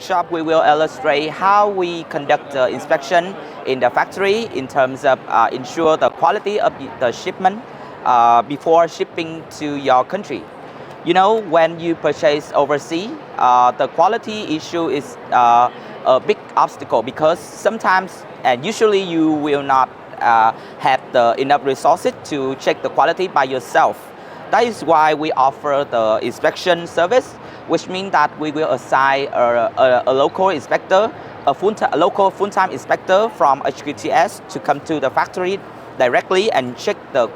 workshop, we will illustrate how we conduct the inspection in the factory in terms of ensure the quality of the shipment before shipping to your country. You know, when you purchase overseas, the quality issue is a big obstacle because sometimes and usually you will not have the enough resources to check the quality by yourself. That is why we offer the inspection service, which means that we will assign a local inspector, a local full-time inspector from HQTS to come to the factory directly and check the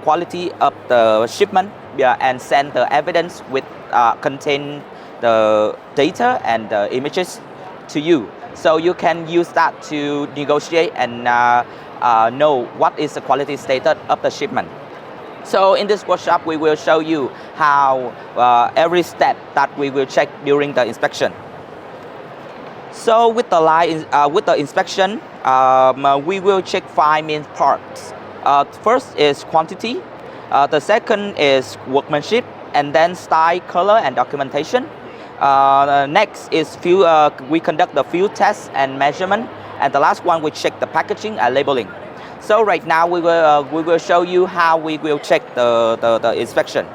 quality of the shipment and send the evidence with contain the data and the images to you. So you can use that to negotiate and know what is the quality status of the shipment. So in this workshop, we will show you how every step that we will check during the inspection. So with the inspection, we will check 5 main parts. First is quantity, the second is workmanship, and then style, color, and documentation. Next is we conduct the field test and measurement, and the last one we check the packaging and labeling. So right now we will show you how we will check the inspection.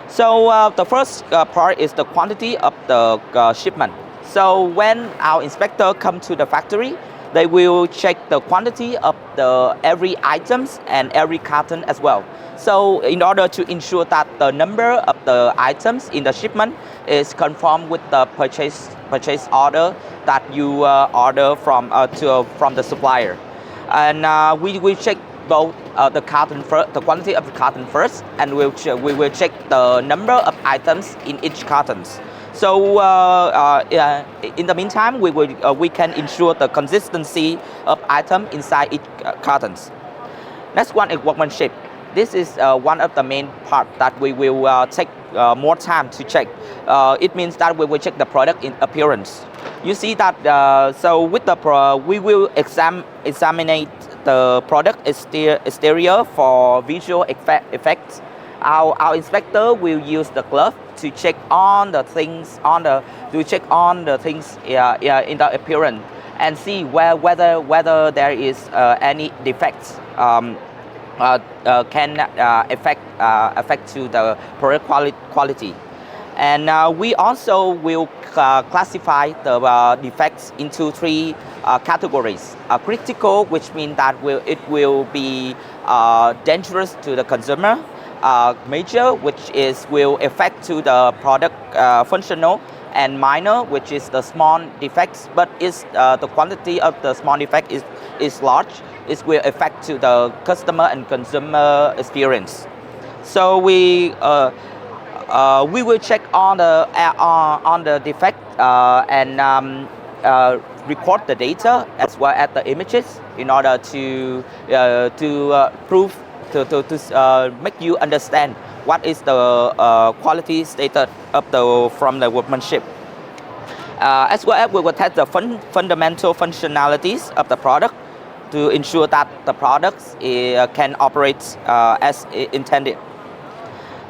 So the first part is the quantity of the shipment. So when our inspector come to the factory, they will check the quantity of every items and every carton as well. So in order to ensure that the number of the items in the shipment is conform with the purchase order that you order from the supplier. And we will check both the quantity of the carton first, and we will check the number of items in each carton. So in the meantime, we can ensure the consistency of item inside each cartons. Next one is workmanship. This is one of the main part that we will take more time to check. It means that we will check the product in appearance. You see that so with we will examine the product exterior for visual effects. Our inspector will use the glove to check on the things in the appearance and see whether there is any defects can affect to the product quality. And we also will classify the defects into 3 categories. Critical, which means that it will be dangerous to the consumer. Major, which will affect to the product functional, and minor, which is the small defects, but the quantity of the small defect is large. It will affect to the customer and consumer experience. So we will check on the defect and record the data as well as the images in order to prove to make you understand what is the quality status of from the workmanship. As well as we will test the fundamental functionalities of the product to ensure that the products can operate as intended.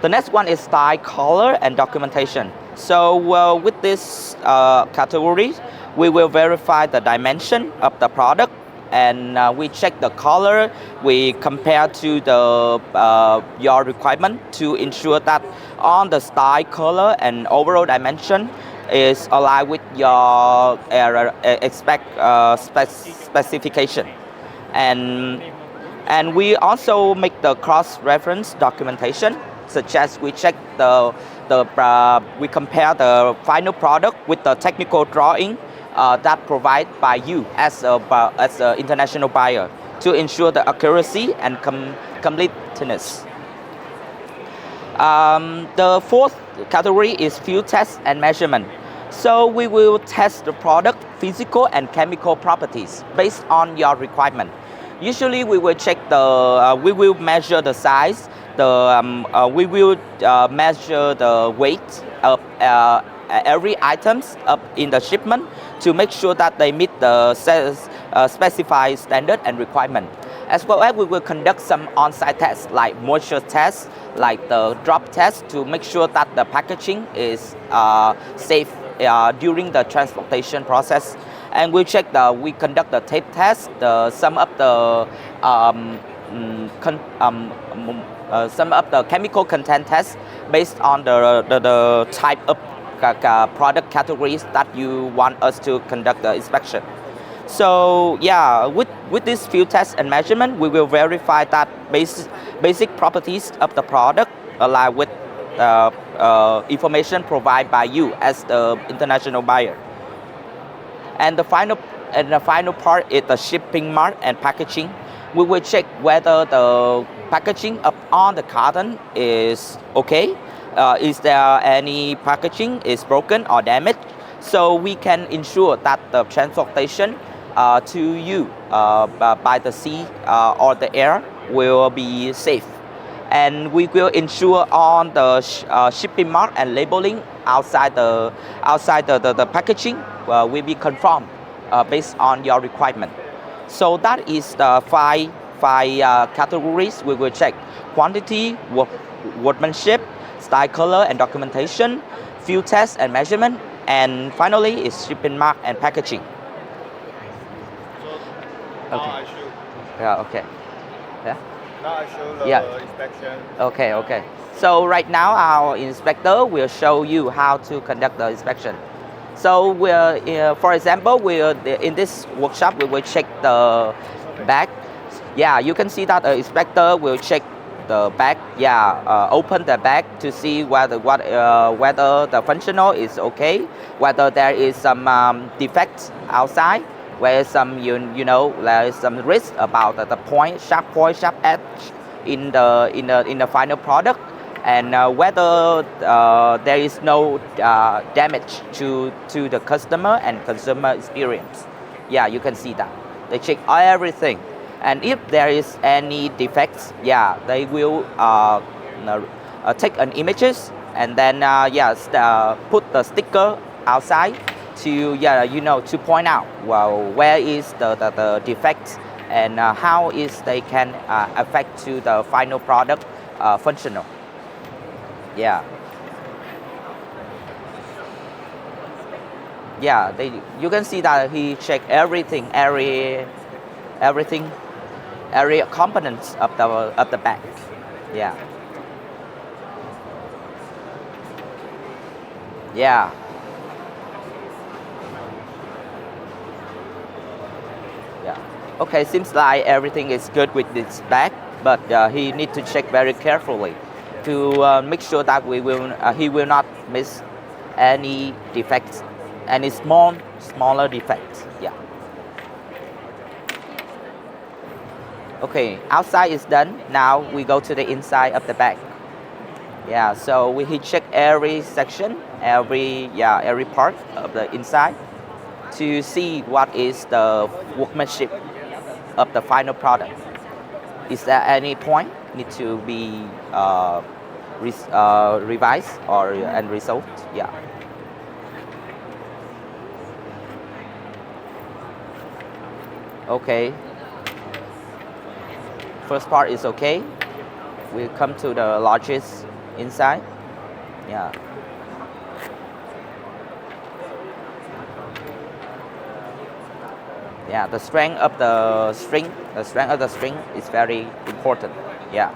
The next one is style, color, and documentation. So with this category, we will verify the dimension of the product, and we check the color. We compare to your requirement to ensure that on the style, color, and overall dimension is aligned with your specification. And we also make the cross-reference documentation, such as we check we compare the final product with the technical drawing that provided by you as an international buyer to ensure the accuracy and completeness. The fourth category is field test and measurement. So we will test the product physical and chemical properties based on your requirement. Usually we will check we will measure the size, we will measure the weight of every items in the shipment to make sure that they meet the specified standard and requirement. As well as we will conduct some on-site tests like moisture tests, like the drop test, to make sure that the packaging is safe during the transportation process, and we conduct the tape test, some of the chemical content tests based on the type of product categories that you want us to conduct the inspection. So yeah, with this field test and measurement, we will verify that basic properties of the product align with information provided by you as the international buyer. And the final part is the shipping mark and packaging. We will check whether the packaging on the carton is okay. Is there any packaging is broken or damaged? So we can ensure that the transportation to you by the sea or the air will be safe. And we will ensure on the shipping mark and labeling outside the packaging will be confirmed based on your requirement. So that is the five categories we will check: quantity, workmanship, style, color, and documentation, field test and measurement, and finally is shipping mark and packaging. Now Okay. I show. Yeah. Okay. Yeah. Now I show the Yeah. inspection. Okay. So right now our inspector will show you how to conduct the inspection. So for example, in this workshop we will check the bag. Yeah, you can see that the inspector will check the bag. Yeah, open the bag to see whether the functional is okay, whether there is some defects outside, where some there is some risk about the sharp edge in the final product, and whether there is no damage to the customer and consumer experience. Yeah, you can see that they check everything, and if there is any defects, yeah, they will take an images and then put the sticker outside to to point out where is the defects and how is they can affect to the final product functional. Yeah. Yeah, you can see that he checked everything, every components of the bag. Yeah. Yeah. Yeah. Okay, seems like everything is good with this bag, but he need to check very carefully to make sure that he will not miss any defects, any smaller defects. Yeah. Okay, outside is done. Now we go to the inside of the bag. Yeah, so he check every section, every part of the inside to see what is the workmanship of the final product. Is there any point need to be revised and resolved? Yeah. Okay. First part is okay. We come to the largest inside. Yeah. Yeah, the strength of the string is very important. Yeah.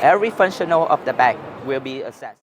Every functional of the bag will be assessed.